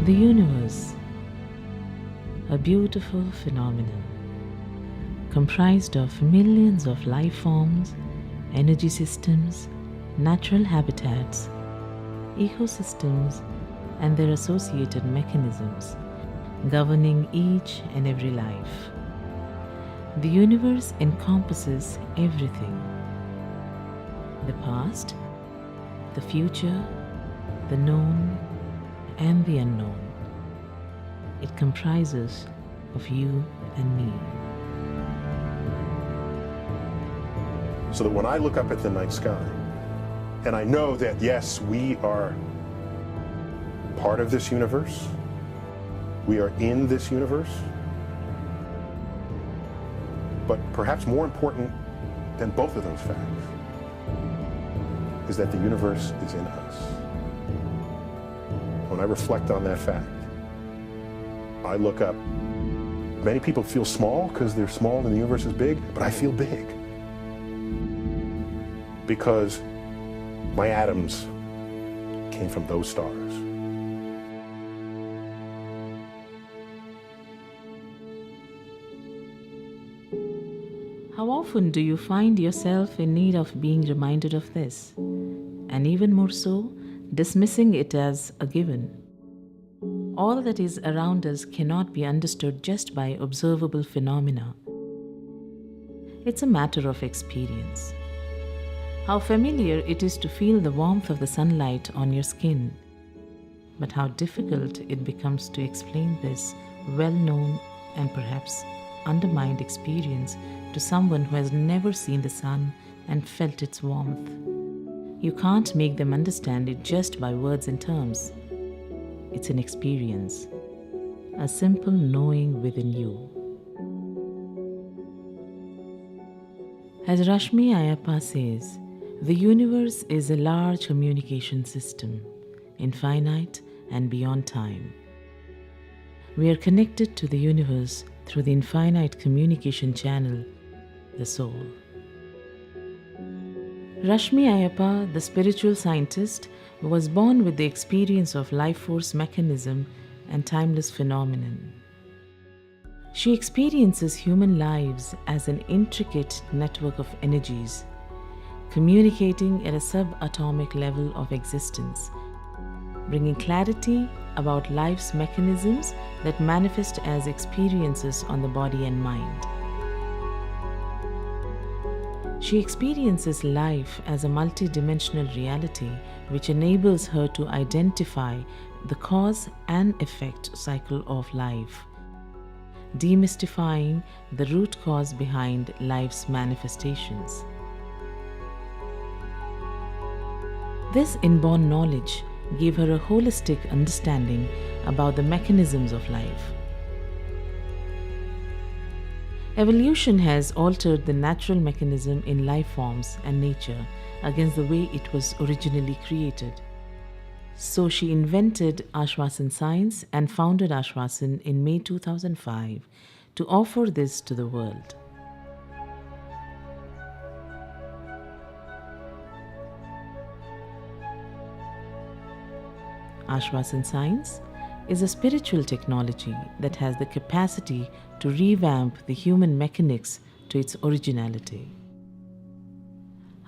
The universe, a beautiful phenomenon comprised of millions of life forms, energy systems, natural habitats, ecosystems, and their associated mechanisms governing each and every life. The universe encompasses everything: the past, the future, the known, and the unknown. It comprises of you and me. So that when I look up at the night sky, and I know that, yes, we are part of this universe, we are in this universe, but perhaps more important than both of those facts is that the universe is in us. When I reflect on that fact, I look up. Many people feel small because they're small and the universe is big, but I feel big because my atoms came from those stars. How often do you find yourself in need of being reminded of this? And even more so, dismissing it as a given. All that is around us cannot be understood just by observable phenomena. It's a matter of experience. How familiar it is to feel the warmth of the sunlight on your skin, but how difficult it becomes to explain this well-known and perhaps undermined experience to someone who has never seen the sun and felt its warmth. You can't make them understand it just by words and terms. It's an experience, a simple knowing within you. As Rashmi Aiyappa says, the universe is a large communication system, infinite and beyond time. We are connected to the universe through the infinite communication channel, the soul. Rashmi Aiyappa, the spiritual scientist, was born with the experience of Lifeforce mechanism and timeless phenomenon. She experiences human lives as an intricate network of energies, communicating at a subatomic level of existence, bringing clarity about life's mechanisms that manifest as experiences on the body and mind. She experiences life as a multidimensional reality which enables her to identify the cause and effect cycle of life, demystifying the root cause behind life's manifestations. This inborn knowledge gave her a holistic understanding about the mechanisms of life. Evolution has altered the natural mechanism in life forms and nature against the way it was originally created. So she invented Aashwasan Science and founded Aashwasan in May 2005 to offer this to the world. Aashwasan Science is a spiritual technology that has the capacity to revamp the human mechanics to its originality.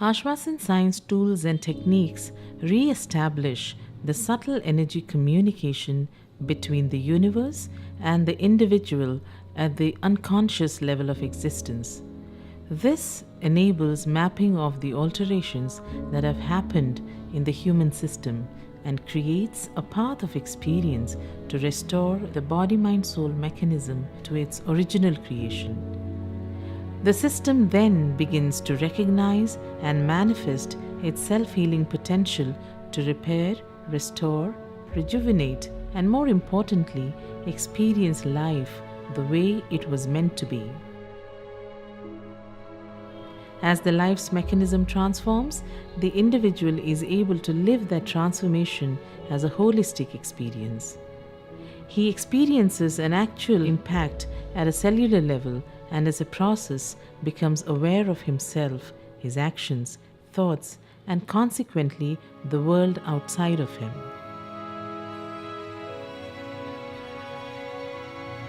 Aashwasan Science tools and techniques re-establish the subtle energy communication between the universe and the individual at the unconscious level of existence. This enables mapping of the alterations that have happened in the human system and creates a path of experience to restore the body-mind-soul mechanism to its original creation. The system then begins to recognize and manifest its self-healing potential to repair, restore, rejuvenate, and more importantly, experience life the way it was meant to be. As the life's mechanism transforms, the individual is able to live that transformation as a holistic experience. He experiences an actual impact at a cellular level and as a process becomes aware of himself, his actions, thoughts, and consequently the world outside of him.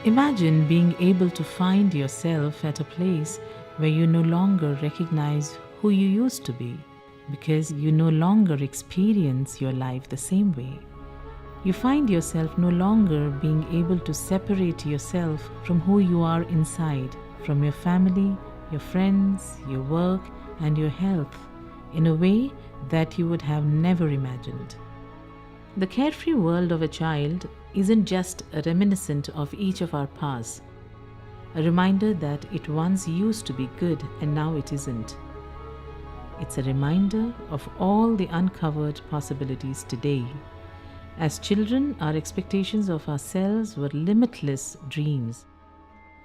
Imagine being able to find yourself at a place where you no longer recognize who you used to be because you no longer experience your life the same way. You find yourself no longer being able to separate yourself from who you are inside, from your family, your friends, your work, and your health in a way that you would have never imagined. The carefree world of a child isn't just a reminiscent of each of our pasts, a reminder that it once used to be good and now it isn't. It's a reminder of all the uncovered possibilities today. As children, our expectations of ourselves were limitless dreams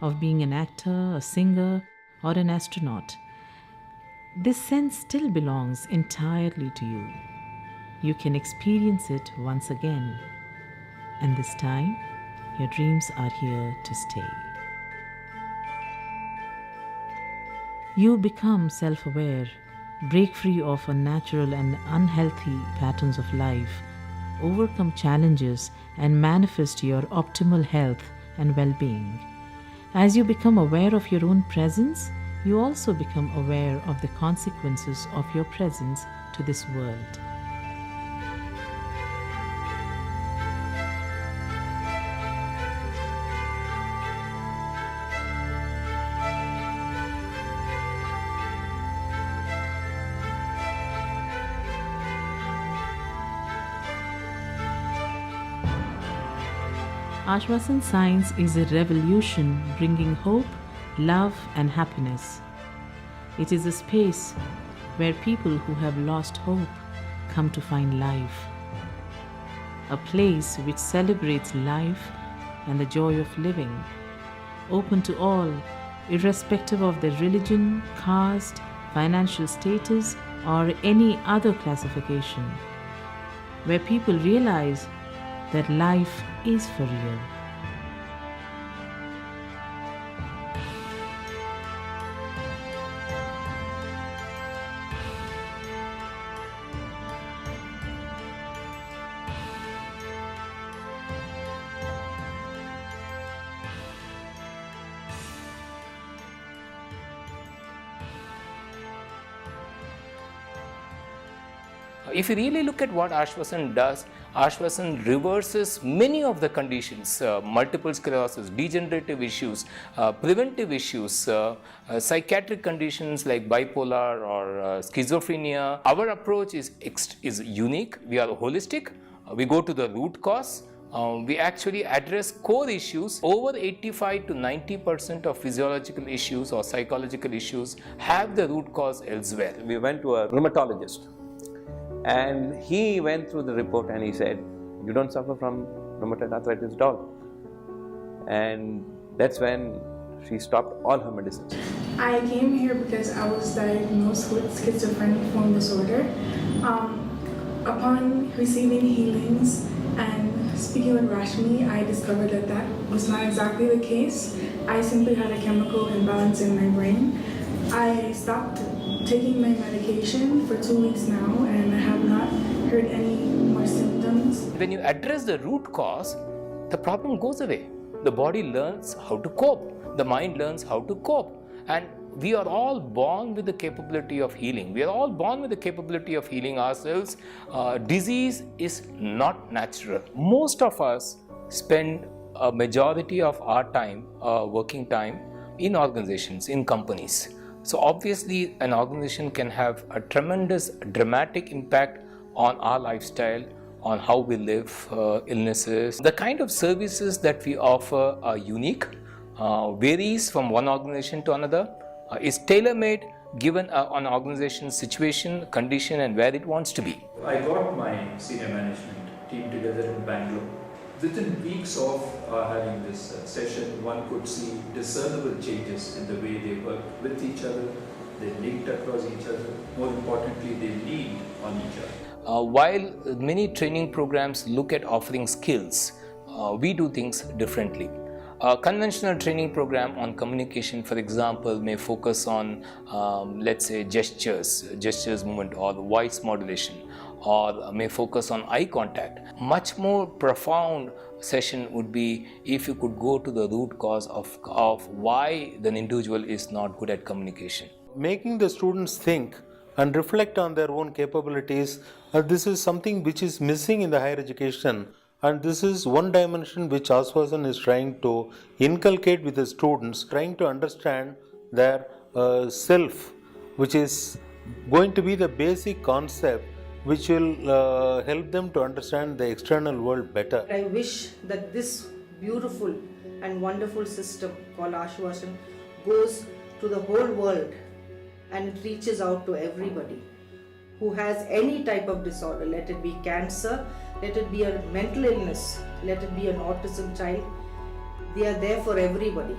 of being an actor, a singer, or an astronaut. This sense still belongs entirely to you. You can experience it once again. And this time, your dreams are here to stay. You become self-aware, break free of unnatural and unhealthy patterns of life, overcome challenges, and manifest your optimal health and well-being. As you become aware of your own presence, you also become aware of the consequences of your presence to this world. Aashwasan Science is a revolution bringing hope, love, and happiness. It is a space where people who have lost hope come to find life. A place which celebrates life and the joy of living, open to all, irrespective of their religion, caste, financial status, or any other classification. Where people realize that life is for real. If you really look at what Aashwasan does, Aashwasan reverses many of the conditions, multiple sclerosis, degenerative issues, preventive issues, psychiatric conditions like bipolar or schizophrenia. Our approach is unique. We are holistic. We go to the root cause. We actually address core issues. Over 85 to 90% of physiological issues or psychological issues have the root cause elsewhere. We went to a rheumatologist and he went through the report and he said, "You don't suffer from rheumatoid arthritis at all." And that's when she stopped all her medicines. I came here because I was diagnosed with schizophrenic form disorder. Upon receiving healings and speaking with Rashmi, I discovered that that was not exactly the case. I simply had a chemical imbalance in my brain. I stopped taking my medication for 2 weeks now and I have not heard any more symptoms. When you address the root cause, the problem goes away. The body learns how to cope. The mind learns how to cope. And we are all born with the capability of healing. We are all born with the capability of healing ourselves. Disease is not natural. Most of us spend a majority of our time, working time, in organizations, in companies. So obviously an organization can have a tremendous, dramatic impact on our lifestyle, on how we live, illnesses. The kind of services that we offer are unique, varies from one organization to another, is tailor-made given an organization's situation, condition and where it wants to be. I got my senior management team together in Bangalore. Within weeks of having this session, one could see discernible changes in the way they work with each other, they linked across each other, more importantly, they leaned on each other. While many training programs look at offering skills, we do things differently. A conventional training program on communication, for example, may focus on, let's say, gestures movement or voice modulation, or may focus on eye contact. Much more profound session would be if you could go to the root cause of why the individual is not good at communication. Making the students think and reflect on their own capabilities, this is something which is missing in the higher education, and this is one dimension which Aashwasan is trying to inculcate with the students, trying to understand their self, which is going to be the basic concept which will help them to understand the external world better. I wish that this beautiful and wonderful system called Aashwasan goes to the whole world and it reaches out to everybody who has any type of disorder, let it be cancer, let it be a mental illness, let it be an autism child. They are there for everybody.